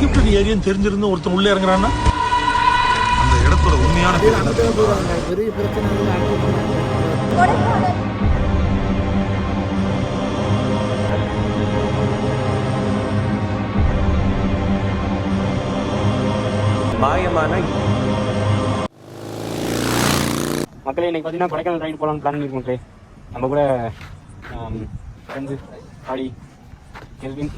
Helicopter ஏரியான்னு தெரிஞ்சிருந்து ஒருத்தன் உள்ள இறங்குறான்னா அந்த இடத்தோட உண்மையான பெரிய பிரச்சனை மாயமான மக்களே. இன்னைக்கு பார்த்தீங்கன்னா கொடைக்கானல் ரைடு போகலான்னு பிளான் பண்ணியிருக்கோம் மக்களே. நம்ம கூட ஃப்ரெண்ட்ஸு ஆடி கெல்வின்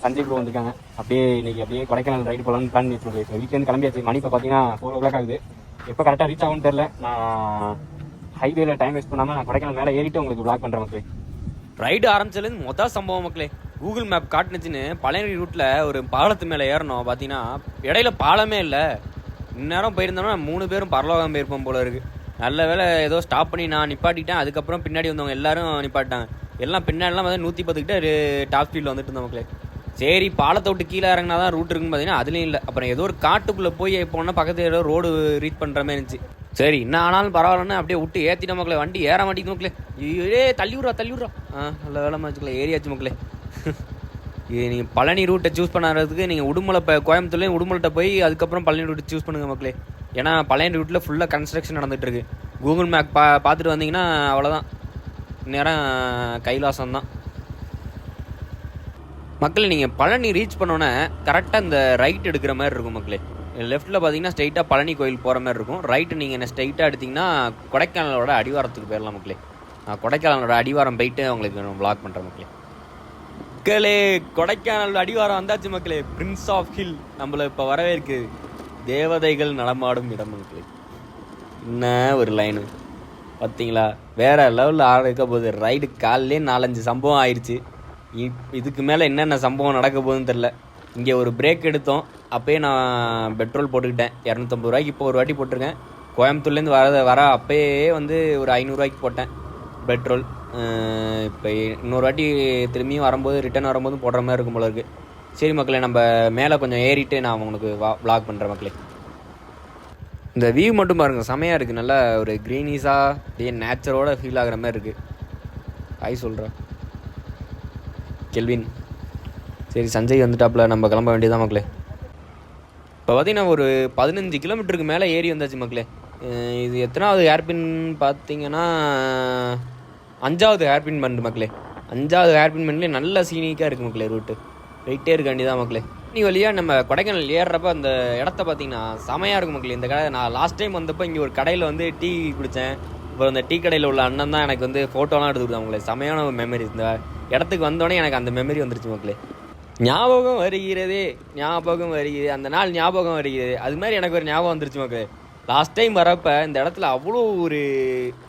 சஞ்சய் ப்ரோ வந்திருக்காங்க. அப்படியே கொடைக்கானல் ரைடு போகலான்னு பிளான் பண்ணியிருக்கோம். இப்போ வீட்டிலேருந்து கிளம்பியாச்சு. மணி இப்போ பார்த்தீங்கன்னா 4 o'clock ஆகுது. எப்போ கரெக்டாக ரீச் ஆகும்னு தெரில. நான் ஹைவேல டைம் வேஸ்ட் பண்ணாமல் நான் கொடைக்கானல் மேலே ஏறிட்டு உங்களுக்கு பிளாக் பண்ணுறேன் மக்களே. ரைடு ஆரம்பிச்சதுலேருந்து மொதல் சம்பவம் மக்களே. கூகுள் மேப் காட்டுனுச்சுன்னு பழனி ரூட்டில் ஒரு பாலத்து மேலே ஏறணும். பார்த்தீங்கன்னா இடையில பாலமே இல்லை. இந்நேரம் போயிருந்தோம்னா 3 பேரும் பரலோகம் போயிருப்போம் போல இருக்குது. நல்ல வேலை ஏதோ ஸ்டாப் பண்ணி நான் நிப்பாட்டிட்டேன். அதுக்கப்புறம் பின்னாடி வந்தவங்க எல்லாரும் நிப்பாட்டாங்க. எல்லாம் பின்னாடிலாம் வந்து 110 கிட்ட டாப் ஸ்பீடில் வந்துட்டு இருந்தோம் மக்களே. சரி பாலத்தை விட்டு கீழே இறங்கினா தான் ரூட் இருக்குன்னு பார்த்தீங்கன்னா அதுலேயும் இல்லை. அப்புறம் ஏதோ ஒரு காட்டுக்குள்ளே போய் போனால் பக்கத்தில் ஏதோ ரோடு ரீச் பண்ணுற மாதிரி இருந்துச்சு. சரி என்ன ஆனாலும் பரவாயில்லன்னு அப்படியே விட்டு ஏற்றிட்ட மக்களே. வண்டி ஏற மாட்டேங்குது மக்களே. தள்ளி விட்றா நல்ல வேலை வச்சுக்கல ஏரியாச்சு மக்களே. இது நீங்கள் பழனி ரூட்டை சூஸ் பண்ணுறதுக்கு நீங்கள் உடுமலை கோயம்புத்தூர்லேயும் உடுமலைட்ட போய் அதுக்கப்புறம் பழனி ரூட்டை சூஸ் பண்ணுங்கள் மக்களே. ஏன்னா பழனி ரூட்டில் ஃபுல்லாக கன்ஸ்ட்ரக்ஷன் நடந்துகிட்ருக்கு. கூகுள் மேப் பார்த்துட்டு வந்தீங்கன்னா அவ்வளோதான், நேரம் கைலாசம் தான் மக்களே. நீங்கள் பழனி ரீச் பண்ணோன்னே கரெக்டாக இந்த ரைட் எடுக்கிற மாதிரி இருக்கும் மக்களே. லெஃப்ட்டில் பார்த்தீங்கன்னா ஸ்ட்ரைட்டாக பழனி கோயில் போகிற மாதிரி இருக்கும். ரைட்டு நீங்கள் என்ன ஸ்ட்ரைட்டாக எடுத்திங்கன்னா கொடைக்கானலோட அடிவாரத்துக்கு போயிடலாம் மக்களே. நான் கொடைக்கானலோட அடிவாரம் போயிட்டு உங்களுக்கு நான் வ்ளாக் பண்ணுறேன் மக்களே. மக்களே கொடைக்கானல் அடிவாரம் வந்தாச்சு மக்களே. பிரின்ஸ் ஆஃப் ஹில் நம்மளை இப்போ வரவேற்கு தேவதைகள் நடமாடும் இடம் மக்களே. என்ன ஒரு லைனு பார்த்தீங்களா, வேறு லெவலில் ஆரம்பிக்க போகுது ரைடு. காலையிலே 4-5 சம்பவம் ஆயிடுச்சு. இதுக்கு மேலே என்னென்ன சம்பவம் நடக்க போகுதுன்னு தெரில. இங்கே ஒரு பிரேக் எடுத்தோம், அப்போயே நான் பெட்ரோல் போட்டுக்கிட்டேன் 250 ரூபாய்க்கு. இப்போ ஒரு வாட்டி போட்டிருக்கேன். கோயம்புத்தூர்லேருந்து வர அப்போயே வந்து ஒரு 500 ரூபாய்க்கு போட்டேன் பெட்ரோல். இப்போ இன்னொரு வாட்டி திரும்பியும் வரும்போது ரிட்டர்ன் வரும்போது போடுற மாதிரி இருக்கும் போல இருக்குது. சரி மக்களே, நம்ம மேலே கொஞ்சம் ஏறிட்டு நான் உங்களுக்கு வ்ளாக் பண்ணுறேன் மக்களே. இந்த வியூ மட்டும் பாருங்கள், செமையாக இருக்குது. நல்லா ஒரு க்ரீனிஸாக அப்படியே நேச்சரோட ஃபீல் ஆகிற மாதிரி இருக்குது. ஹாய் சொல்கிறேன் கெல்வின். சரி சஞ்சய் வந்துட்டாப்புல, நம்ம கிளம்ப வேண்டியதான் மக்களே. இப்போ பார்த்தீங்கன்னா ஒரு 15 கிலோமீட்டருக்கு மேலே ஏறி வந்தாச்சு மக்களே. இது எத்தனாவது ஹேர்பின் பார்த்தீங்கன்னா 5வது ஹேர்பின் பண்ணு மக்களே. 5வது ஹேர்பின் பண்ணலேயே நல்ல சீனிக்காக இருக்குது மக்களே. ரூட்டு போயிட்டே இருக்க வேண்டியதான் மக்களே. நீ வழியாக நம்ம கொடைக்கானல் ஏறுறப்ப அந்த இடத்த பார்த்தீங்கன்னா செமையாக இருக்கும் மக்களே. இந்த கடை நான் லாஸ்ட் டைம் வந்தப்போ இங்கே ஒரு கடையில் வந்து டீ குடித்தேன். இப்போ அந்த டீ கடையில் உள்ள அண்ணன் தான் எனக்கு வந்து ஃபோட்டோலாம் எடுத்து கொடுத்தாங்க மக்களே. செமையான ஒரு மெமரி. இந்த இடத்துக்கு வந்தோடனே எனக்கு அந்த மெமரி வந்துருச்சு மக்களே. ஞாபகம் வருகிறது அந்த நாள் ஞாபகம் வருகிறது. அது மாதிரி எனக்கு ஒரு ஞாபகம் வந்துருச்சு மக்களே. லாஸ்ட் டைம் வரப்போ இந்த இடத்துல அவ்வளோ ஒரு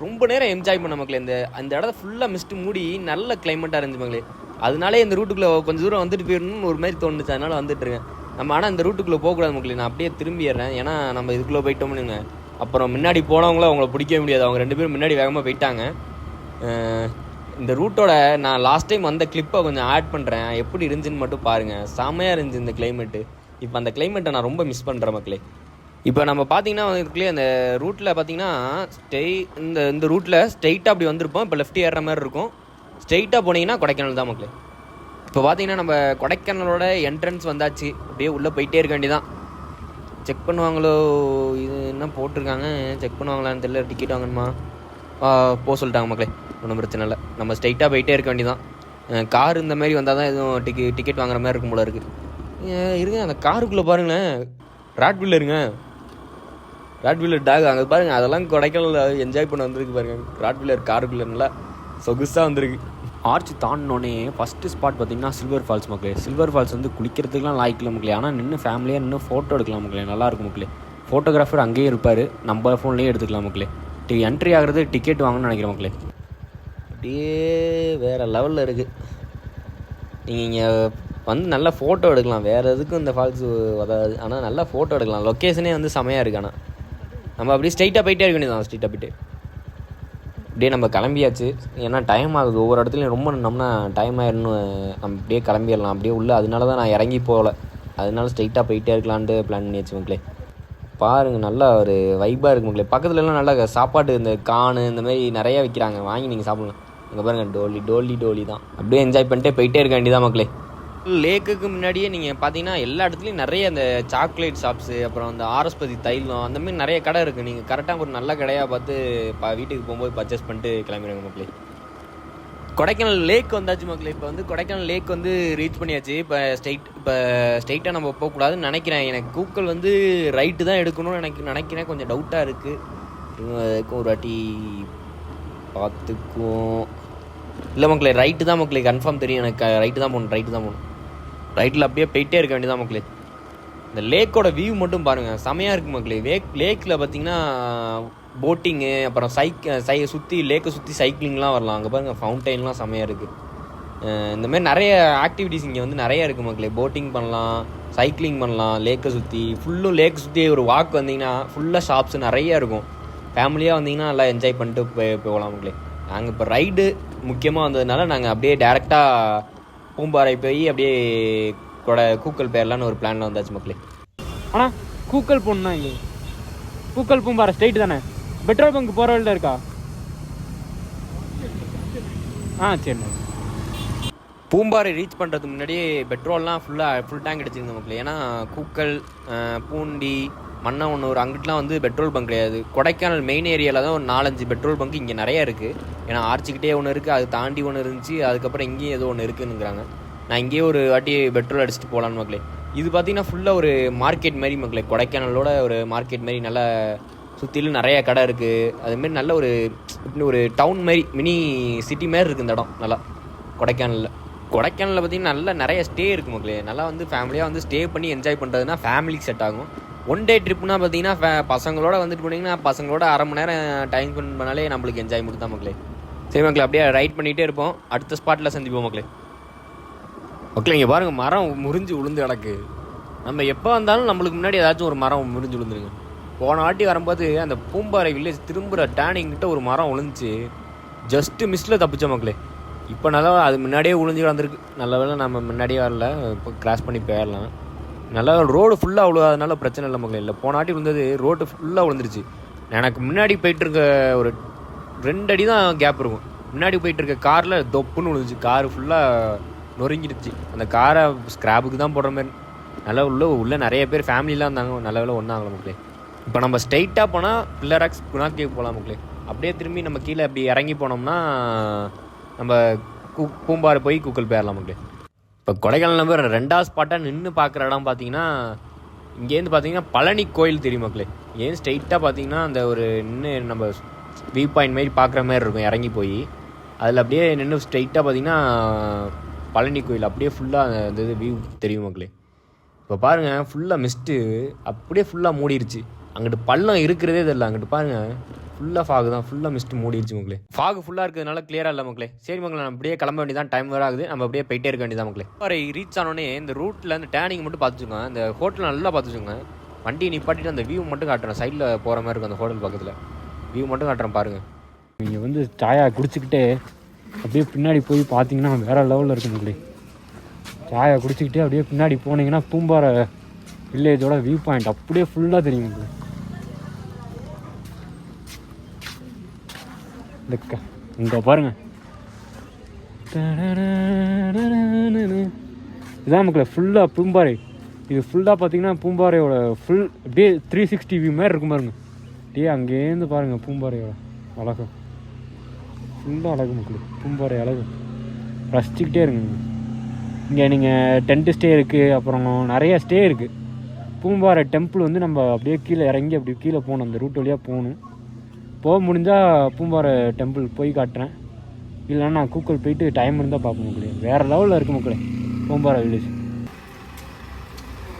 ரொம்ப நேரம் என்ஜாய் பண்ண மக்களே. அந்த இடத்த ஃபுல்லாக மிஸ்ட்டு மூடி நல்ல கிளைமேட்டாக இருந்துச்சு மக்களே. அதனாலே இந்த ரூட்டுக்குள்ளே கொஞ்சம் தூரம் வந்துட்டு போயிடணும்னு ஒரு மாதிரி தோணுச்சு. அதனால் வந்துட்டுருக்கேன். நம்ம ஆனால் இந்த ரூட்டுக்குள்ளே போகக்கூடாது மக்களே. நான் அப்படியே திரும்பிடுறேன். ஏன்னா நம்ம இதுக்குள்ளே போயிட்டோம்னுங்க அப்புறம் முன்னாடி போனவங்கள அவங்கள பிடிக்கவே முடியாது. அவங்க 2 பேரும் முன்னாடி வேகமாக போயிட்டாங்க. இந்த ரூட்டோட நான் லாஸ்ட் டைம் வந்த கிளிப்பை கொஞ்சம் ஆட் பண்ணுறேன். எப்படி இருந்துச்சுன்னு மட்டும் பாருங்கள். செம்மையாக இருந்துச்சு இந்த கிளைமேட்டு. இப்போ அந்த கிளைமேட்டை நான் ரொம்ப மிஸ் பண்ணுறேன் மக்களே. இப்போ நம்ம பார்த்தீங்கன்னா இதுக்குள்ளே அந்த ரூட்டில் பார்த்தீங்கன்னா இந்த ரூட்டில் ஸ்ட்ரெயிட்டாக அப்படி வந்திருப்போம். இப்போ லெஃப்ட் ஏறுற மாதிரி இருக்கும். ஸ்ட்ரெயிட்டாக போனீங்கன்னா கொடைக்கானல் தான் மக்களே. இப்போ பார்த்தீங்கன்னா நம்ம கொடைக்கானலோட என்ட்ரன்ஸ் வந்தாச்சு. அப்படியே உள்ளே போயிட்டே இருக்க வேண்டியதான். செக் பண்ணுவாங்களோ, இது என்ன போட்டிருக்காங்க, செக் பண்ணுவாங்களான்னு தெரியல. டிக்கெட் வாங்கணுமா போக சொல்லிட்டாங்க மக்களே. ஒன்றும் பிரச்சனை இல்லை, நம்ம ஸ்ட்ரைட்டாக போயிட்டே இருக்க வேண்டியதான். கார் இந்த மாதிரி வந்தால் தான் எதுவும் டிக்கெட் வாங்குற மாதிரி இருக்கும் போல இருக்குது. இருங்க, அந்த காருக்குள்ளே பாருங்களேன், ராட்வீலருங்க, ராட்வீலர் டாக் அங்கே பாருங்கள். அதெல்லாம் கொடைக்கானல் என்ஜாய் பண்ண வந்திருக்கு பாருங்கள். ராட்வீலர் காருக்குள்ளே நல்லா சொகுசாக வந்திருக்கு. ஆர்ச் தாண்டினோடனே ஃபஸ்ட்டு ஸ்பாட் பார்த்திங்கன்னா சில்வர் ஃபால்ஸ் மக்களே. சில்வர் ஃபால்ஸ் வந்து குளிக்கிறதுக்குலாம் லாய்க்கில் மக்களே. ஆனால் நின்று ஃபேமிலியாக நின்று ஃபோட்டோ எடுக்கலாம் மக்களே. நல்லாயிருக்கும் மக்களே. ஃபோட்டோகிராஃபர் அங்கேயே இருப்பார், நம்ம ஃபோன்லேயே எடுத்துக்கலாம் மக்களே. என்ட்ரி ஆகிறது டிக்கெட் வாங்கணும்னு நினைக்கிறேன் மக்களே. அப்படியே வேறு லெவலில் இருக்குது. நீங்கள் இங்கே வந்து நல்லா ஃபோட்டோ எடுக்கலாம். வேறு எதுக்கும் இந்த ஃபால்ஸு வராது, ஆனால் நல்லா ஃபோட்டோ எடுக்கலாம். லொக்கேஷனே வந்து செமையாக இருக்குது. ஆனால் நம்ம அப்படியே ஸ்ட்ரைட்டாக போயிட்டே இருக்க வேண்டியதான். ஸ்ட்ரைட்டாக போயிட்டு அப்படியே நம்ம கிளம்பியாச்சு. ஏன்னா டைம் ஆகுது. ஒவ்வொரு இடத்துலையும் ரொம்ப நம்மனா டைம் ஆயிடணும். நம்ம அப்படியே கிளம்பிடலாம் அப்படியே உள்ள. அதனால தான் நான் இறங்கி போகலை. அதனால ஸ்ட்ரைட்டாக போயிட்டே இருக்கலான்ட்டு பிளான் பண்ணியாச்சு மக்களே. பாருங்கள், நல்லா ஒரு வைப்பாக இருக்குது மக்களே. பக்கத்துலலாம் நல்லா சாப்பாடு இந்த கானு இந்த மாதிரி நிறையா விற்கிறாங்க, வாங்கி நீங்கள் சாப்பிடலாம். அங்கே பாருங்கள், டோலி தான். அப்படியே என்ஜாய் பண்ணிட்டே போயிட்டே இருக்க வேண்டியதான் மக்களே. லேக்குக்கு முன்னாடியே நீங்கள் பார்த்தீங்கன்னா எல்லா இடத்துலையும் நிறைய அந்த சாக்லேட் ஷாப்ஸு, அப்புறம் அந்த ஆரஸ்பதி தைலம், அந்த மாதிரி நிறைய கடை இருக்குது. நீங்கள் கரெக்டாக ஒரு நல்ல கடையாக பார்த்து வீட்டுக்கு போகும்போது பர்ச்சேஸ் பண்ணிட்டு கிளம்பிடுங்க மக்களே. கொடைக்கானல் லேக் வந்தாச்சு மக்களே. இப்போ வந்து கொடைக்கானல் லேக் வந்து ரீச் பண்ணியாச்சு. இப்போ ஸ்ட்ரைட்டாக நம்ம போகக்கூடாதுன்னு நினைக்கிறேன். எனக்கு கூக்கல் வந்து ரைட்டு தான் எடுக்கணும்னு நினைக்கிறேன். கொஞ்சம் டவுட்டாக இருக்குது. ஒரு வாட்டி பார்த்துக்குவோம். இல்லை மக்களே, ரைட்டு தான் மக்களே, கன்ஃபார்ம் தெரியும் எனக்கு. ரைட்டு தான் போகணும். ரைட்டில் அப்படியே போயிட்டே இருக்க வேண்டியதான் மக்களே. இந்த லேக்கோட வியூ மட்டும் பாருங்கள், செமையாக இருக்குது மக்களே. லேக்கில் பார்த்தீங்கன்னா போட்டிங்கு, அப்புறம் சுற்றி லேக்கை சுற்றி சைக்கிளிங்லாம் வரலாம். அங்கே பாருங்கள், ஃபவுண்டைன்லாம் செமையாக இருக்குது. இந்தமாதிரி நிறைய ஆக்டிவிட்டீஸ் இங்கே வந்து நிறைய இருக்குது மக்களே. போட்டிங் பண்ணலாம், சைக்கிளிங் பண்ணலாம், லேக்கை சுற்றி லேக்கை சுற்றி ஒரு வாக் வந்தீங்கன்னா ஃபுல்லாக ஷாப்ஸ் நிறைய இருக்கும். ஃபேமிலியாக வந்தீங்கன்னா நல்லா என்ஜாய் பண்ணிட்டு போகலாம் மக்களே. நாங்கள் இப்போ ரைடு முக்கியமாக வந்ததுனால நாங்கள் அப்படியே டேரெக்டாக பூம்பாறை போய் அப்படியே கூக்கல் பேரலான்னு ஒரு பிளானில் வந்தாச்சு மக்களே. ஆனால் கூக்கல் போகணுன்னா இங்கே கூக்கல் பூம்பாறை ஸ்ட்ரெயிட் தானே? பெட்ரோல் பங்க் போகிற வழியில் இருக்கா? சரிண்ணா. பூம்பாறை ரீச் பண்ணுறதுக்கு முன்னாடியே பெட்ரோல்லாம் ஃபுல் டேங்க் அடிச்சிருந்தோம் மக்களே. ஏன்னா கூக்கல், பூண்டி, மன்னவனூர் அங்கிட்டலாம் வந்து பெட்ரோல் பங்க் கிடையாது. கொடைக்கானல் மெயின் ஏரியாவில் தான் ஒரு 4-5 பெட்ரோல் பங்க் இங்கே நிறையா இருக்குது. ஏன்னா ஆர்ச்சிக்கிட்டே ஒன்று இருக்குது, அது தாண்டி ஒன்று இருந்துச்சு, அதுக்கப்புறம் இங்கேயும் ஏதோ ஒன்று இருக்குதுங்கிறாங்க. நான் இங்கேயே ஒரு வாட்டி பெட்ரோல் அடிச்சுட்டு போகலான்னு மக்களே. இது பார்த்தீங்கன்னா ஃபுல்லாக ஒரு மார்க்கெட் மாதிரி மக்களே. கொடைக்கானலோட ஒரு மார்க்கெட் மாதிரி நல்லா சுற்றிலும் நிறையா கடை இருக்குது. அதுமாரி நல்ல ஒரு டவுன் மாதிரி, மினி சிட்டி மாதிரி இருக்குது இந்த இடம் நல்லா கொடைக்கானலில். பார்த்தீங்கன்னா நல்லா நிறைய ஸ்டே இருக்குது மக்களே. நல்லா வந்து ஃபேமிலியாக வந்து ஸ்டே பண்ணி என்ஜாய் பண்ணுறதுனா ஃபேமிலிக்கு செட் ஆகும். ஒன் டே ட்ரிப்னா பார்த்தீங்கன்னா பசங்களோட வந்துட்டு போனீங்கன்னா பசங்களோட அரை மணி நேரம் டைம் ஸ்பெண்ட் பண்ணாலே நம்மளுக்கு என்ஜாய் மட்டும் தான் மக்களே. சரி மக்களே, அப்படியே ரைட் பண்ணிகிட்டே இருப்போம். அடுத்த ஸ்பாட்டில் சந்திப்போம் மக்களே. இங்கே பாருங்கள், மரம் முறிஞ்சு விழுந்து கிடக்கு. நம்ம எப்போ வந்தாலும் நம்மளுக்கு முன்னாடி ஏதாச்சும் ஒரு மரம் முறிஞ்சு விழுந்துருங்க. போன வாட்டி வரும்போது அந்த பூம்பாறை வில்லேஜ் திரும்புகிற டேனிங்கிட்ட ஒரு மரம் விழுந்துச்சு. ஜஸ்ட்டு மிஸ்ஸில் தப்பிச்சோம் மக்களே. இப்போ நல்லா அது முன்னாடியே விழுந்து கிடந்திருக்கு. நல்ல வேளை நம்ம முன்னாடியே வரல, இப்போ கிராஸ் பண்ணி போயிடலாம். நல்லா ரோடு ஃபுல்லாக விழுவாதனால பிரச்சனை இல்லை மக்களே. இல்லை போன வாட்டி விழுந்தது ரோடு ஃபுல்லாக விழுந்துருச்சு. எனக்கு முன்னாடி போயிட்டுருக்க ஒரு 2 அடி தான் கேப் இருக்கும். முன்னாடி போயிட்டுருக்க காரில் தொப்புன்னு விழுந்துச்சு. காரு ஃபுல்லாக நொறுங்கிடுச்சு. அந்த காரை ஸ்க்ராப்புக்கு தான் போடுற மாதிரி. நல்லா உள்ள நிறைய பேர் ஃபேமிலிலாம் இருந்தாங்க. நல்ல வேலை ஒன்றாங்கள மக்களே. இப்போ நம்ம ஸ்ட்ரைட்டாக போனால் பில்லராக்ஸ் குணா கேவ் போகலாம் மக்களே. அப்படியே திரும்பி நம்ம கீழே அப்படி இறங்கி போனோம்னா நம்ம பூம்பாறை போய் கூக்கல் போயிடலாம் மக்களே. இப்போ கொடைக்கானல் நம்பர் 2வது ஸ்பாட்டாக நின்று பார்க்குற இடம் பார்த்தீங்கன்னா, இங்கேருந்து பார்த்தீங்கன்னா பழனி கோயில் தெரியும் மக்களே. இங்கேருந்து ஸ்ட்ரைட்டாக பார்த்தீங்கன்னா அந்த ஒரு இன்னும் நம்ம வியூ பாயிண்ட் மாதிரி பார்க்குற மாதிரி இருக்கும். இறங்கி போய் அதில் அப்படியே நின்று ஸ்ட்ரைட்டாக பார்த்தீங்கன்னா பழனி கோயில் அப்படியே ஃபுல்லாக அந்த இது வியூ தெரியும் மக்களே. இப்போ பாருங்கள், ஃபுல்லாக மிஸ்ட்டு அப்படியே ஃபுல்லாக மூடிடுச்சு. அங்கிட்டு பள்ளம் இருக்கிறதே தெரியல. அங்கிட்டு பாருங்கள், ஃபுல்லாக ஃபாகு தான், ஃபுல்லாக மிஸ்ட்டு மூடிடுச்சு மக்களே. ஃபாகு ஃபுல்லாக இருக்கிறதுனால கிளியராக இல்லை மக்களே. சரி மக்களே, நம்ம அப்படியே கிளம்ப வேண்டியதான். டைம் வேறு ஆகுது. நம்ம அப்படியே போயிட்டே இருக்க வேண்டியதான் மக்களே. வரை ரீச் ஆனோடனே இந்த ரூட்டில் அந்த டேனிங் மட்டும் பார்த்துச்சுங்க. அந்த ஹோட்டல் நல்லா பார்த்துச்சுங்க. வண்டியை நிப்பாட்டிட்டு அந்த வியூ மட்டும் காட்டுறேன். சைடில் போகிற மாதிரி இருக்கும் அந்த ஹோட்டல் பக்கத்தில். வியூ மட்டும் காட்டுறேன் பாருங்கள். நீங்கள் வந்து சாயா குடிச்சிக்கிட்டே அப்படியே பின்னாடி போய் பார்த்தீங்கன்னா வேறு லெவலில் இருக்கும் மக்களே. சாயா குடிச்சிக்கிட்டே அப்படியே பின்னாடி போனீங்கன்னா பூம்பாறை வில்லேஜோட வியூ பாயிண்ட் அப்படியே ஃபுல்லாக தெரியும் மக்களே. இங்கே பாருங்கள், இதான் மக்களே ஃபுல்லாக பூம்பாறை. இது ஃபுல்லாக பார்த்தீங்கன்னா பூம்பாறையோட ஃபுல் அப்படியே 360 வியூ மாதிரி இருக்கும் பாருங்க. அப்படியே அங்கேருந்து பாருங்கள் பூம்பாறையோட அழகு, ஃபுல்லாக அழகு மக்களே. பூம்பாறை அழகு ரசிச்சுக்கிட்டே இருங்க. இங்கே நீங்கள் டென்ட்டு ஸ்டே இருக்குது, அப்புறம் நிறையா ஸ்டே இருக்குது. பூம்பாறை டெம்பிள் வந்து நம்ம அப்படியே கீழே இறங்கி அப்படி கீழே போகணும். அந்த ரூட் வழியாக போகணும். போக முடிஞ்சால் பூம்பாறை டெம்பிள் போய் காட்டுறேன். இல்லைன்னா நான் கூக்கல் போயிட்டு டைம் இருந்தால் பார்க்க முடியும். வேறு லெவலில் இருக்குது மக்களே பூம்பாறை வில்லேஜ்.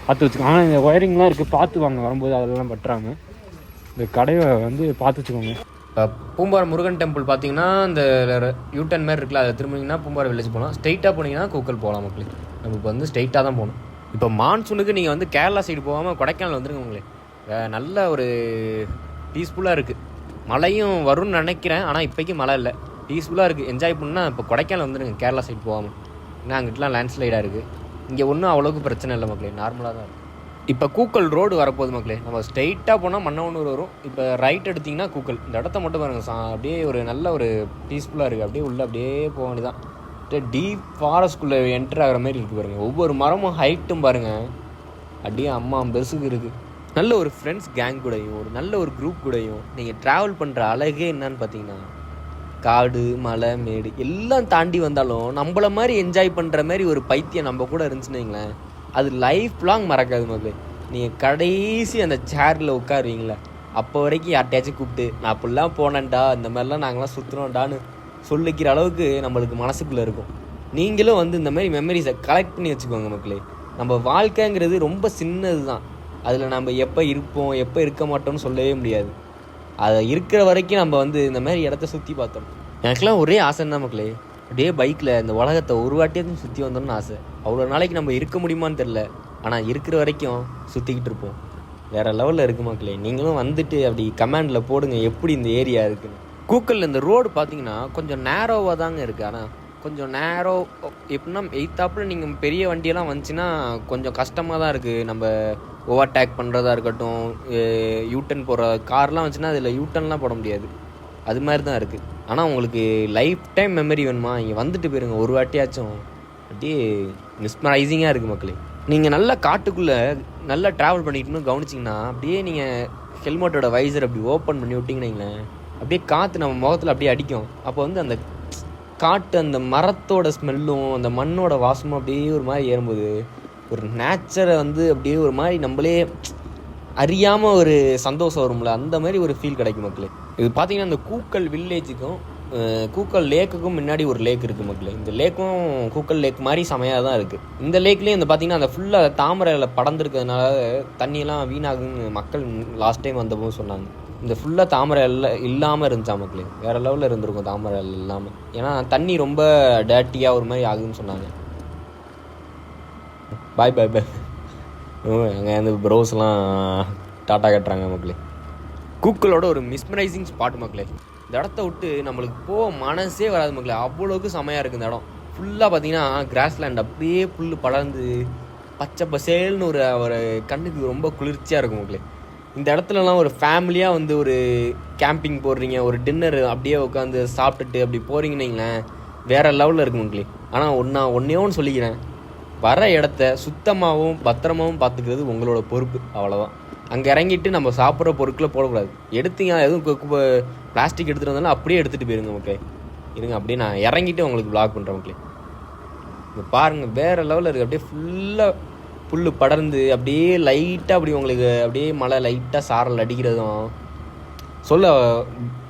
பார்த்து வச்சுக்கோங்க. ஆனால் இந்த ஒயரிங்லாம் இருக்குது, பார்த்து வாங்க வரும்போது அதெல்லாம் பட்டுறாங்க. இந்த கடையை வந்து பார்த்து வச்சுக்கோங்க. இப்போ பூம்பாறை முருகன் டெம்பிள் பார்த்தீங்கன்னா இந்த யூட்டன் மாதிரி இருக்குல்ல, அதை திரும்பிங்கன்னா பூம்பாறை வில்லேஜ் போகலாம். ஸ்ட்ரைட்டாக போனீங்கன்னா கூக்கல் போகலாம் மக்களே. நம்ம இப்போ வந்து ஸ்ட்ரைட்டாக தான் போகணும். இப்போ மான்சூனுக்கு நீங்கள் வந்து கேரளா சைடு போகாமல் கொடைக்கானல் வந்துருங்க மக்களே. நல்ல ஒரு பீஸ்ஃபுல்லாக இருக்குது. மழையும் வரும்னு நினைக்கிறேன், ஆனால் இப்போக்கி மழை இல்லை. பீஸ்ஃபுல்லாக இருக்குது, என்ஜாய் பண்ணால் இப்போ கொடைக்கானல் வந்துடுங்க கேரளா சைடு போகாமல். ஏன்னா அங்கிட்டலாம் லேண்ட்ஸ்லைடாக இருக்குது. இங்கே ஒன்றும் அவ்வளோக்கு பிரச்சனை இல்லை மக்களே, நார்மலாக தான் இருக்குது. இப்போ கூக்கல் ரோடு வரப்போகுது மக்களே. நம்ம ஸ்ட்ரைட்டாக போனால் மன்னவனூர் வரும். இப்போ ரைட் எடுத்திங்கன்னா கூக்கல். இந்த இடத்த மட்டும் பாருங்கள், அப்படியே ஒரு நல்ல ஒரு பீஸ்ஃபுல்லாக இருக்குது. அப்படியே உள்ளே அப்படியே போக வேண்டியதான். டீப் ஃபாரஸ்ட்குள்ளே என்டர் ஆகிற மாதிரி இருக்குது பாருங்கள். ஒவ்வொரு மரமும் ஹைட்டும் பாருங்கள் அப்படியே அம்மா பெருசுக்கு இருக்குது. நல்ல ஒரு ஃப்ரெண்ட்ஸ் கேங் கூடயும் ஒரு நல்ல ஒரு குரூப் கூடயும் நீங்கள் ட்ராவல் பண்ணுற அழகே என்னன்னு பார்த்தீங்கன்னா, காடு மலை மேடு எல்லாம் தாண்டி வந்தாலும் நம்மள மாதிரி என்ஜாய் பண்ணுற மாதிரி ஒரு பைத்தியம் நம்ம கூட இருந்துச்சுன்னு வைங்களேன், அது லைஃப் லாங் மறக்காது மக்களே. நீங்கள் கடைசி அந்த சேரில் உட்காருவீங்களே, அப்போ வரைக்கும் யார்ட்டையாச்சும் கூப்பிட்டு நான் அப்படிலாம் போனேன்டா, இந்த மாதிரிலாம் நாங்களாம் சுற்றுனோண்டான்னு சொல்லிக்கிற அளவுக்கு நம்மளுக்கு மனசுக்குள்ளே இருக்கும். நீங்களும் வந்து இந்த மாதிரி மெமரிஸை கலெக்ட் பண்ணி வச்சுக்கோங்க மக்களே. நம்ம வாழ்க்கைங்கிறது ரொம்ப சின்னது தான். அதில் நம்ம எப்போ இருப்போம் எப்போ இருக்க மாட்டோம்னு சொல்லவே முடியாது. அதை இருக்கிற வரைக்கும் நம்ம வந்து இந்த மாதிரி இடத்த சுற்றி பார்த்தோம். எனக்குலாம் ஒரே ஆசைன்னா மக்களே, அப்படியே பைக்கில் இந்த உலகத்தை ஒரு வாட்டியாச்சும் சுற்றி வந்தோம்னு ஆசை. அவ்வளோ நாளைக்கு நம்ம இருக்க முடியுமான்னு தெரில, ஆனால் இருக்கிற வரைக்கும் சுற்றிக்கிட்டு இருப்போம். வேறு லெவலில் இருக்குது மக்களே. நீங்களும் வந்துட்டு அப்படி கமெண்டில் போடுங்க எப்படி இந்த ஏரியா இருக்குன்னு. கூக்கல் இந்த ரோடு பார்த்தீங்கன்னா கொஞ்சம் நேரோவாக தாங்க இருக்குது. ஆனால் கொஞ்சம் நேரோ எப்படின்னா எய்த்தாப்பில் நீங்கள் பெரிய வண்டியெல்லாம் வந்துச்சுன்னா கொஞ்சம் கஷ்டமாக தான் இருக்குது. நம்ம ஓவர்டேக் பண்ணுறதா இருக்கட்டும், யூட்டன் போகிற கார்லாம் வந்துச்சுன்னா அதில் யூட்டன்லாம் போட முடியாது. அது மாதிரி தான் இருக்குது. ஆனால் உங்களுக்கு லைஃப் டைம் மெமரி வேணுமா, இங்கே வந்துட்டு போயிருங்க ஒரு வாட்டியாச்சும். அப்படியே மிஸ்மரைசிங்காக இருக்குது மக்களே. நீங்கள் நல்லா காட்டுக்குள்ளே நல்லா ட்ராவல் பண்ணிக்கிட்டுன்னு கவனிச்சிங்கன்னா, அப்படியே நீங்கள் ஹெல்மெட்டோட வைசர் அப்படி ஓப்பன் பண்ணி விட்டிங்கன்னா அப்படியே காற்று நம்ம முகத்தில் அப்படியே அடிக்கும். அப்போ வந்து அந்த காட்டு அந்த மரத்தோட ஸ்மெல்லும் அந்த மண்ணோட வாசமும் அப்படியே ஒரு மாதிரி ஏறும்போது ஒரு நேச்சரை வந்து அப்படியே ஒரு மாதிரி நம்மளே அறியாமல் ஒரு சந்தோஷம் வரும்ல, அந்த மாதிரி ஒரு ஃபீல் கிடைக்கும் மக்களே. இது பார்த்தீங்கன்னா இந்த கூக்கல் வில்லேஜுக்கும் கூக்கல் லேக்குக்கும் முன்னாடி ஒரு லேக் இருக்குது மக்களே. இந்த லேக்கும் கூக்கல் லேக் மாதிரி செமையாக தான் இருக்குது. இந்த லேக்லேயும் இந்த பார்த்தீங்கன்னா அந்த ஃபுல்லாக தாமரையில் படர்ந்துருக்கிறதுனால தண்ணியெல்லாம் வீணாகுன்னு மக்கள் லாஸ்ட் டைம் வந்தபோது சொன்னாங்க. இந்த ஃபுல்லாக தாமரை இல்லாமல் இருந்துச்சா மக்களே, வேறு லெவலில் இருந்திருக்கும் தாமரை இல்லாமல். ஏன்னா தண்ணி ரொம்ப டேர்ட்டியாக ஒரு மாதிரி ஆகுதுன்னு சொன்னாங்க. பாய் பாய் பாய். அங்கே வந்து ப்ரோஸ்லாம் டாட்டா கட்டுறாங்க மக்களே. கூக்கலோட ஒரு மிஸ்மரைசிங் ஸ்பாட் மக்களே. இந்த இடத்த விட்டு நம்மளுக்கு போக மனசே வராது மக்களே, அவ்வளோக்கு செமையாக இருக்குது இந்த இடம். ஃபுல்லாக பார்த்தீங்கன்னா கிராஸ்லேண்ட் அப்படியே புல் படர்ந்து பச்சை பசேல்னு ஒரு கண்ணுக்கு ரொம்ப குளிர்ச்சியாக இருக்கும் மக்களே. இந்த இடத்துலலாம் ஒரு ஃபேமிலியாக வந்து ஒரு கேம்பிங் போடுறீங்க, ஒரு டின்னர் அப்படியே உட்காந்து சாப்பிட்டுட்டு அப்படி போகிறீங்கன்னு வைங்களேன், வேறு லெவலில் இருக்கும் மக்களே. ஆனால் ஒன்றே ஒன்று சொல்லிக்கிறேன், வர இடத்த சுத்தமாகவும் பத்திரமாகவும் பார்த்துக்கிறது உங்களோட பொறுப்பு, அவ்வளோதான். அங்கே இறங்கிட்டு நம்ம சாப்பிட்ற பொருட்களை போடக்கூடாது. எடுத்தீங்க எதுவும் பிளாஸ்டிக் எடுத்துகிட்டு வந்தாலும் அப்படியே எடுத்துகிட்டு போயிருங்க மக்களே. இருங்க அப்படியே நான் இறங்கிட்டு உங்களுக்கு வ்ளாக் பண்ணுறேன் மக்களே. இங்கே பாருங்கள் வேறு லெவலில் இருக்குது. அப்படியே ஃபுல்லாக புல் படர்ந்து அப்படியே லைட்டாக அப்படி உங்களுக்கு அப்படியே மழை லைட்டாக சாரல் அடிக்கிறதும்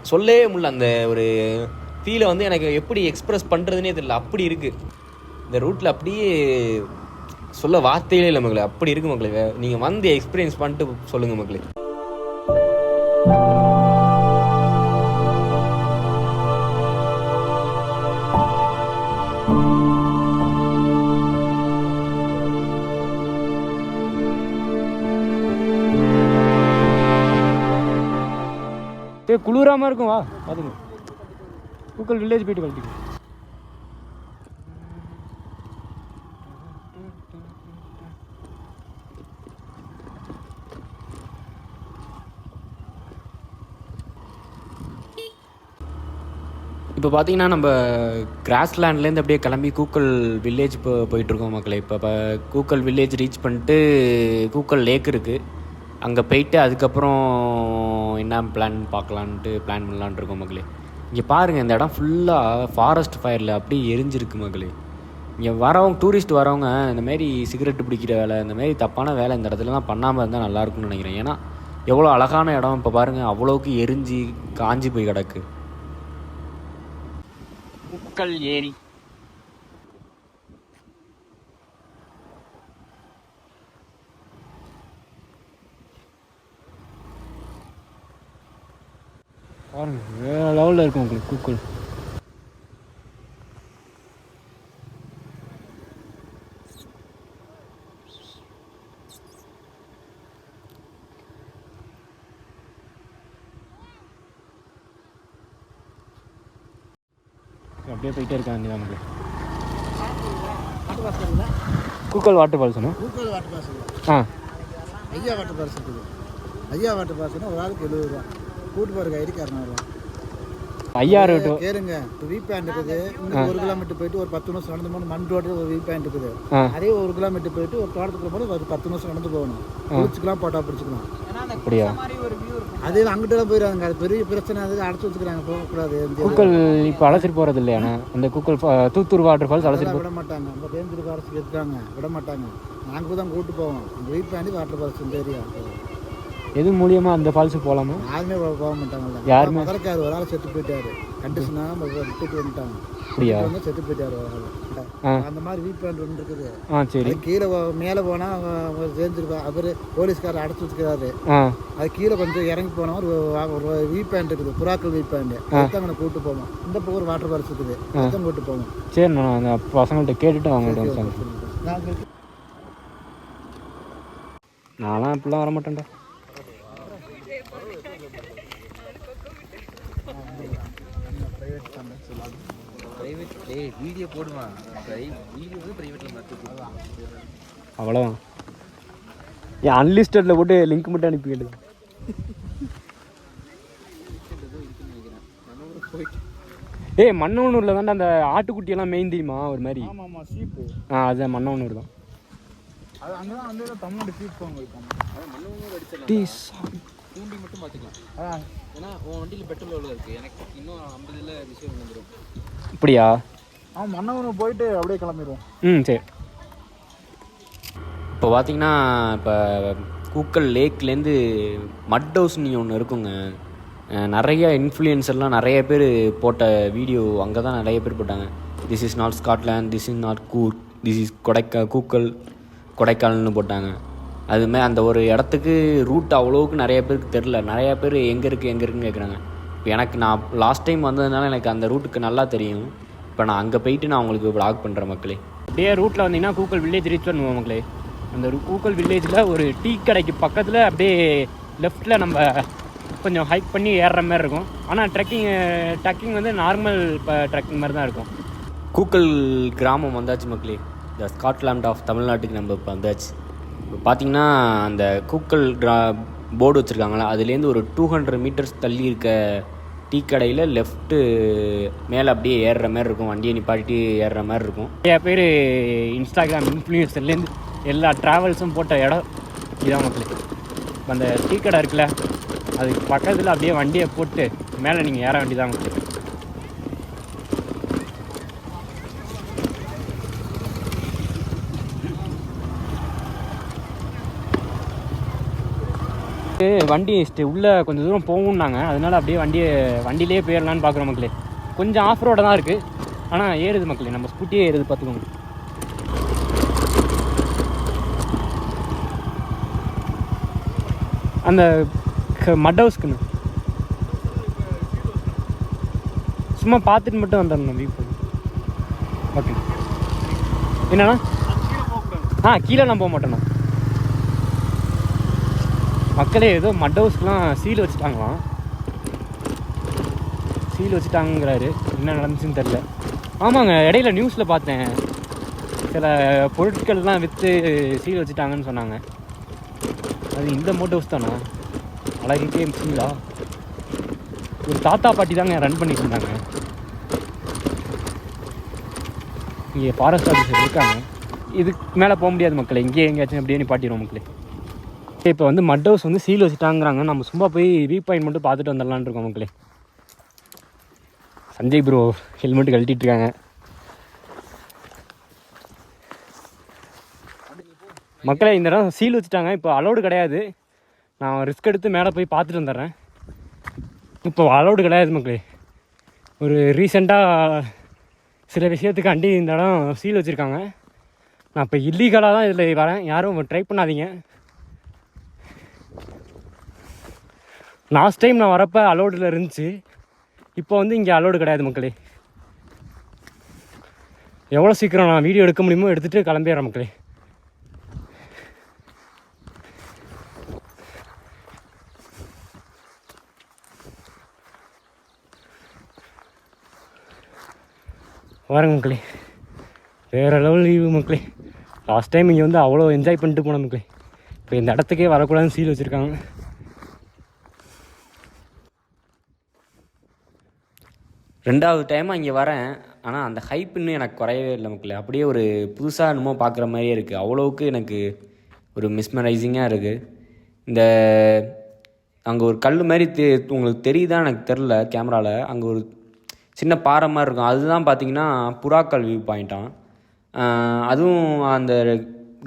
சொல்லவே முடியல. அந்த ஒரு ஃபீலை வந்து எனக்கு எப்படி எக்ஸ்ப்ரெஸ் பண்ணுறதுனே தெரியல, அப்படி இருக்குது இந்த ரூட்டில். அப்படியே சொல்ல வார்த்தையிலே இல்லை மக்களே, அப்படி இருக்கு மக்களே. நீங்கள் வந்து எக்ஸ்பீரியன்ஸ் பண்ணிட்டு சொல்லுங்கள் மக்களே. குளிராமல் இருக்கும், வா பார்த்துங்க. கூக்கல் வில்லேஜ் போயிட்டு கழட்டிக்கும். இப்போ பார்த்தீங்கன்னா நம்ம கிராஸ்லேண்ட்லேருந்து அப்படியே கிளம்பி கூக்கல் வில்லேஜ் போயிட்டுருக்கோம் மக்களே. இப்போ கூக்கல் வில்லேஜ் ரீச் பண்ணிட்டு கூக்கல் லேக் இருக்குது, அங்கே போயிட்டு அதுக்கப்புறம் என்ன பிளான் பார்க்கலான்ட்டு பிளான் பண்ணலான்ட்டு இருக்கோம் மக்களே. இங்கே பாருங்கள், இந்த இடம் ஃபுல்லாக ஃபாரஸ்ட் ஃபயரில் அப்படியே எரிஞ்சிருக்கு மக்களே. இங்கே வரவங்க டூரிஸ்ட் வரவங்க இந்தமாரி சிகரெட்டு பிடிக்கிற வேலை, இந்தமாரி தப்பான வேலை இந்த இடத்துலலாம் பண்ணாமல் இருந்தால் நல்லாயிருக்கும்னு நினைக்கிறேன். ஏன்னா எவ்வளோ அழகான இடம், இப்போ பாருங்கள் அவ்வளோக்கு எரிஞ்சு காஞ்சி போய் கிடக்கு. கூக்கல் ஏரி பாருங்க வேறு லெவலில் இருக்கும் உங்களுக்கு கூக்கல். அப்படியே போயிட்டே இருக்காங்க நமக்கு. கூக்கல் வாட்டர் ஃபால்ஸ்னா கூக்கல் வாட்டர் பாஸ் ஆ ஐயா வாட்டர் பாஸ் இருக்குது. ஐயா வாட்டர் பாஸ்னா ஒரு ஆளுக்கு 70 ரூபா, கூட்டு போகிற கைடுக்கு 200 ரூபா. ஐயாறு டு கேளுங்க இப்போ வீ பாயிண்ட் இருக்குது இன்னும் 1 கிலோமீட்டர் போயிட்டு ஒரு 10 நிமிஷம் நடந்து போகணும். மண் ரோடு ஒரு வீ பாயிண்ட் இருக்குது. அதே 1 கிலோமீட்டர் போயிட்டு ஒரு தோட்டத்துக்குள்ள போய் ஒரு 10 நிமிஷம் நடந்து போகணும். பிடிச்சிக்கலாம் போட்டோ பிடிச்சிக்கலாம். அப்படியா? அதே அங்கிட்டலாம் போயிடாங்க. அது பெரிய பிரச்சனை. அதுக்கு அடைச்சி வச்சுக்கிறாங்க, போகக்கூடாது. கூக்கல் இப்போ அழைச்சிட்டு போகிறது இல்லையாண்ணா? அந்த கூக்கல் தூத்தூர் வாட்டர் ஃபால்ஸ் அழைச்சிட்டு விட மாட்டாங்க. நம்ம பேருந்து ஃபாரஸ்ட் இருக்காங்க, விட மாட்டாங்க. நாங்கள் தான் கூப்பிட்டு போவோம். அந்த வீ பாயிண்ட் வாட்டர் ஃபால்ஸ் இந்த ஏரியா. எது மூலியமாக அந்த ஃபால்ஸுக்கு போகலாமா? யாருமே போக மாட்டாங்கல்ல. யாருமே மதுரைக்காரு ஒரு ஆள் செத்து போயிட்டாரு. கண்டிஷனாக விட்டுட்டு வந்துட்டாங்க. அப்படியா? செத்து போயிட்டாரு ஒரு ஆள். அந்த மாதிரி வீ பாயிண்ட் ஒன்று இருக்குது. சரி. கீழே மேலே போனால் சேர்ந்துருக்கா. அவர் போலீஸ்காரர் அடைச்சி வச்சுக்கிறாரு. அது கீழே கொஞ்சம் இறங்கி போனால் ஒரு வீ பாயிண்ட் இருக்குது, புறாக்கள் வீ பாயிண்ட். அங்கே கூப்பிட்டு போவோம். இந்த பக்கம் ஒரு வாட்டர் ஃபால்ஸ் இருக்குது, அதான் கூப்பிட்டு போவோம். சரி, நான் அந்த பசங்கள்கிட்ட கேட்டுட்டு அவங்கள்ட்ட நான்லாம் இப்படிலாம் வர மாட்டேன்டா. வீடியோ போடுமா? வீடியோ வந்து பிரைவேட்டில் மாற்றி அவ்வளோதான். என் அன்லிஸ்டடில் போட்டு லிங்க் மட்டும் அனுப்பிக்கிட்டு. ஏய், மன்னவனூரில் தாண்டா அந்த ஆட்டுக்குட்டியெல்லாம் மெயின் தெரியுமா ஒரு மாதிரி? ஆமாம், சீப்பு. அது மன்னவனூர் தான். அது அங்கே தான் வந்து தமிழ்நாடு சீப் போங்க வைப்பாங்க. அது மன்னவனூர் அடிச்சிடலாம். தூண்டி மட்டும் பார்த்துக்கலாம். ஏன்னா உன் வண்டியில் பெட்ரோல் எவ்வளோ இருக்குது? எனக்கு இன்னும் 50 விஷயம் வந்துடும். அப்படியா? மன்னவனூர் போயிட்டு அப்படியே கிளம்பிடுவோம். சரி. இப்போ பார்த்தீங்கன்னா இப்போ கூக்கல் லேக்லேருந்து மட் ஹவுஸ்னு ஒன்று இருக்குங்க. நிறைய இன்ஃப்ளூயன்சர்லாம் நிறைய பேர் போட்ட வீடியோ அங்கே தான் நிறைய பேர் போட்டாங்க. This is not Scotland, this is not Coorg, this is Kookal கொடைக்கானல்னு போட்டாங்க. அதுமாதிரி அந்த ஒரு இடத்துக்கு ரூட் அவ்வளோவுக்கு நிறைய பேருக்கு தெரில. நிறைய பேர் எங்கே இருக்குன்னு கேட்குறாங்க. இப்போ எனக்கு நான் லாஸ்ட் டைம் வந்ததுனால எனக்கு அந்த ரூட்டுக்கு நல்லா தெரியும். இப்போ நான் அங்கே போயிட்டு நான் உங்களுக்கு வ்ளாக் பண்ணுறேன் மக்களே. அப்படியே ரூட்டில் வந்தீங்கன்னா கூக்கல் வில்லேஜ் ரீச் பண்ணுவோம் மக்களே. அந்த கூக்கல் வில்லேஜில் ஒரு டீ கடைக்கு பக்கத்தில் அப்படியே லெஃப்ட்டில் நம்ம கொஞ்சம் ஹைக் பண்ணி ஏறுற மாதிரி இருக்கும். ஆனால் ட்ரெக்கிங் வந்து நார்மல் இப்போ ட்ரெக்கிங் மாதிரி தான் இருக்கும். கூக்கல் கிராமம் வந்தாச்சு மக்களே. இந்த ஸ்காட்லாண்ட் ஆஃப் தமிழ்நாட்டுக்கு நம்ம இப்போ வந்தாச்சு. இப்போ பார்த்தீங்கன்னா அந்த கூக்கல் போர்டு வச்சுருக்காங்களா, அதுலேருந்து ஒரு 200 மீட்டர்ஸ் தள்ளி இருக்க டீ கடையில் லெஃப்ட்டு மேலே அப்படியே ஏறுற மாதிரி இருக்கும். வண்டியை நிப்பாட்டி ஏறுற மாதிரி இருக்கும். நிறைய பேர் இன்ஸ்டாகிராம் இன்ஃப்ளூயன்சர்லேருந்து எல்லா ட்ராவல்ஸும் போட்ட இடம் இதான் மக்களே. அந்த டீ கடை இருக்குல்ல, அதுக்கு பக்கத்தில் அப்படியே வண்டியை போட்டு மேலே நீங்கள் ஏற வேண்டியதான் மக்களே. வண்டி உள்ளே கொஞ்சம் தூரம் போகணுன்னாங்க. அதனால் அப்படியே வண்டியிலே போயிடலான்னு பார்க்குறோம் மக்களே. கொஞ்சம் ஆஃப் ரோடாக தான் இருக்குது, ஆனால் ஏறுது மக்களே. நம்ம ஸ்கூட்டியே ஏறுது பார்த்துக்கோங்க. அந்த மட் ஹவுஸ்க்குன்னு சும்மா பார்த்துட்டு மட்டும் வந்துடணும். வியூ பண்ணி ஓகே. என்னண்ணா? கீழே நான் போக மாட்டேண்ணா மக்களே. ஏதோ மட் ஹவுஸ்க்குலாம் சீல் வச்சுட்டாங்களாம். சீல் வச்சுட்டாங்கிறாரு. என்ன நடந்துச்சுன்னு தெரில. ஆமாங்க, இடையில நியூஸில் பார்த்தேன். சில பொருட்கள்லாம் விற்று சீல் வச்சுட்டாங்கன்னு சொன்னாங்க. அது இந்த மோட் ஹவுஸ் தானா? அழகுக்கே சீலா? ஒரு தாத்தா பாட்டி தாங்க ரன் பண்ணிட்டு இருந்தாங்க. இங்கே ஃபாரஸ்ட் ஆஃபீஸர் இருக்காங்க. இதுக்கு மேலே போக முடியாது மக்களே. இங்கேயே எங்கேயாச்சும் அப்படியே நிப்பாட்டிடுவோம் மக்களே. இப்போ வந்து மட் ஹவுஸ் வந்து சீல் வச்சுட்டாங்கிறாங்க. நம்ம சும்மா போய் வியூ பாயிண்ட் மட்டும் பார்த்துட்டு வந்துடலான்னு இருக்கோம் மக்களே. சஞ்சய் ப்ரோ ஹெல்மெட் கழட்டிட்டு இருக்காங்க. மக்களே, இந்த இடம் சீல் வச்சுட்டாங்க. இப்போ அலௌடு கிடையாது. நான் ரிஸ்க் எடுத்து மேலே போய் பார்த்துட்டு வந்துடுறேன். இப்போ அலௌடு கிடையாது மக்களே. ஒரு ரீசெண்டாக சில விஷயத்துக்காண்டி இந்த இடம் சீல் வச்சுருக்காங்க. நான் இப்போ இல்லீகலாக தான் இதில் வரேன். யாரும் ட்ரை பண்ணாதீங்க. லாஸ்ட் டைம் நான் வரப்போ அலௌடில் இருந்துச்சு. இப்போ வந்து இங்கே அலௌடு கிடையாது மக்களே. எவ்வளோ சீக்கிரம் நான் வீடியோ எடுக்க முடியுமோ எடுத்துகிட்டு கிளம்பிடுறேன் மக்களே. வரேங்க மக்களே. வேறு லெவல் லீவு மக்களே. லாஸ்ட் டைம் இங்கே வந்து அவ்வளோ என்ஜாய் பண்ணிட்டு போனோம் மக்களே. இப்போ இந்த இடத்துக்கே வரக்கூடாதுன்னு சீல் வச்சுருக்காங்க. 2வது டைமாக இங்கே வரேன். ஆனால் அந்த ஹைப் இன்னும் எனக்கு குறையவே இல்லை மக்களே. அப்படியே ஒரு புதுசாக என்னமோ பார்க்குற மாதிரியே இருக்குது. அவ்வளோவுக்கு எனக்கு ஒரு மிஸ்மரைசிங்காக இருக்குது. இந்த அங்கே ஒரு கல் மாதிரி உங்களுக்கு தெரியுதான் எனக்கு தெரில கேமராவில். அங்கே ஒரு சின்ன பாறை மாதிரி இருக்கும். அதுதான் பார்த்தீங்கன்னா புறாக்கள் வியூ பாயிண்ட்டான். அதுவும் அந்த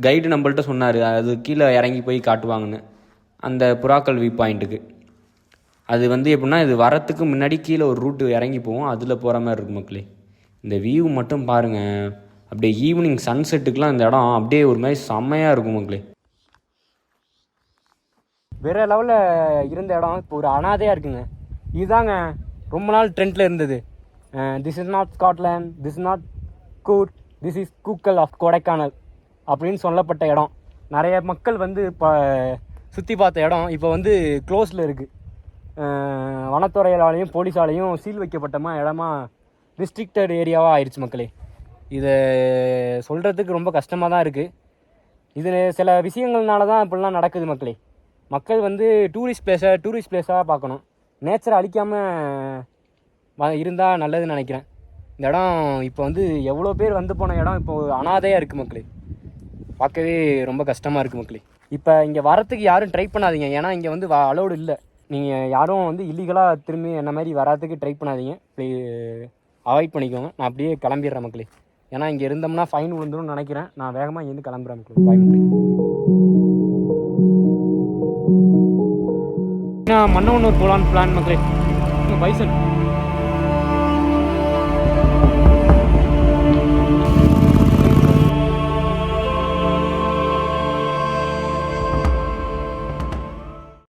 கைடு நம்மள்ட்ட சொன்னார், அது கீழே இறங்கி போய் காட்டுவாங்கன்னு அந்த புறாக்கள் வியூ பாயிண்ட்டுக்கு. அது வந்து எப்படின்னா இது வரத்துக்கு முன்னாடி கீழே ஒரு ரூட்டு இறங்கி போவோம், அதில் போகிற மாதிரி இருக்கும் மக்களே. இந்த வியூ மட்டும் பாருங்கள். அப்படியே ஈவினிங் சன்செட்டுக்கெலாம் இந்த இடம் அப்படியே ஒரு மாதிரி செம்மையாக இருக்கும் மக்களே. வேறு லெவலில் இருந்த இடம் இப்போ ஒரு அனாதையாக இருக்குங்க. இதுதாங்க ரொம்ப நாள் ட்ரெண்டில் இருந்தது. This is not Scotland, this is not கூட், this is Kookal of Kodaikanal அப்படின்னு சொல்லப்பட்ட இடம். நிறைய மக்கள் வந்து இப்போ சுற்றி பார்த்த இடம் இப்போ வந்து க்ளோஸில் இருக்குது. வனத்துறையாலையும் போலீஸாலையும் சீல் வைக்கப்பட்டமா இடமா ரிஸ்ட்ரிக்டட் ஏரியாவாக ஆயிடுச்சு மக்களே. இதை சொல்கிறதுக்கு ரொம்ப கஷ்டமாக தான் இருக்குது. இது சில விஷயங்கள்னால தான் இப்படிலாம் நடக்குது மக்களே. மக்கள் வந்து டூரிஸ்ட் பிளேஸாக பார்க்கணும், நேச்சரை அழிக்காமல் இருந்தால் நல்லதுன்னு நினைக்கிறேன். இந்த இடம் இப்போ வந்து எவ்வளோ பேர் வந்து போன இடம் இப்போ அனாதையாக இருக்குது மக்களே. பார்க்கவே ரொம்ப கஷ்டமாக இருக்குது மக்களே. இப்போ இங்கே வரத்துக்கு யாரும் ட்ரை பண்ணாதீங்க, ஏன்னா இங்கே வந்து அலோடு இல்லை. நீங்கள் யாரும் வந்து இல்லீகலாக திரும்பி என்ன மாதிரி வராதுக்கு ட்ரை பண்ணாதீங்க, அவாய்ட் பண்ணிக்கோங்க. நான் அப்படியே கிளம்பிடுறேன் மக்களே, ஏன்னா இங்கே இருந்தோம்னா ஃபைன் விழுந்துரும்னு நினைக்கிறேன். நான் வேகமாக இங்கேருந்து கிளம்புறேன் மக்களே. பாய் மக்களே. நான் மன்னவனூர் போகலான்னு பிளான் மக்களே. பைசன்